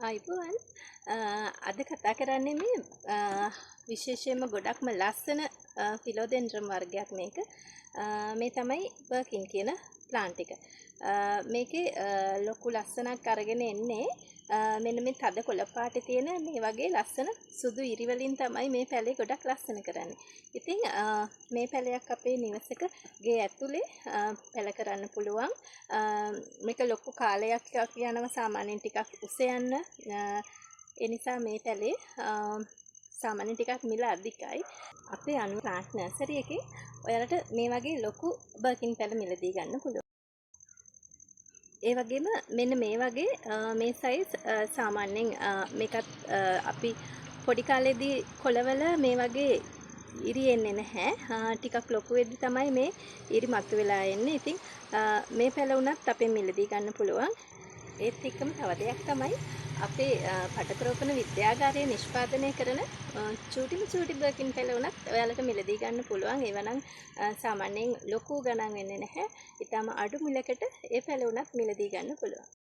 අයිබෝවන් අද කතා කරන්නේ මේ විශේෂයෙන්ම ගොඩක්ම ලස්සන ෆිලෝඩෙන්ඩ්‍රම් වර්ගයක් මේක. මේ තමයි බර්කින් කියන ප්ලාන්ට් එක. මේකේ ලොකු ලස්සනක් අරගෙන එන්නේ මෙන්න මේ තද කොළ පාටේ තියෙන මේ වගේ ලස්සන සුදු ඉරි වලින් තමයි මේ පැලේ ගොඩක් ලස්සන කරන්නේ. ඉතින් මේ පැලයක් අපේ නිවසක ගේ ඇතුලේ පැල කරන්න පුළුවන්. මේක ලොකු කාලයක් යනවා සාමාන්‍යයෙන් ටිකක් උස යන්න. ඒ නිසා මේ පැලේ සාමාන්‍යයෙන් ටිකක් මිල අධිකයි. අපේ අනු ප්ලාන්ට් නර්සරි එකේ ඔයාලට මේ වගේ ලොකු බර්කින් පැල මිලදී ගන්න පුළුවන්. ඒ වගේම මෙන්න මේ වගේ මේ සයිස් සාමාන්‍යයෙන් මේකත් අපි පොඩි කාලේදී කොළවල මේ වගේ ඉරි එන්නේ නැහැ. ටිකක් ලොකු වෙද්දි තමයි මේ ඉරි මතුවලා එන්නේ. ඉතින් මේ පැල උනත් අපෙන් මිලදී ගන්න පුළුවන්. ඒත් එක්කම තව දෙයක් තමයි අපේ පටපරෝපණ විද්‍යාගාරයේ නිෂ්පාදනය කරන චූටි බර්කින් පැල උනත් ඔයාලට මිලදී ගන්න පුළුවන්. ඒව නම් සාමාන්‍යයෙන් ලොකු ගණන් වෙන්නේ නැහැ. ඊටම අඩු මිලකට ඒ පැල උනත් මිලදී ගන්න පුළුවන්.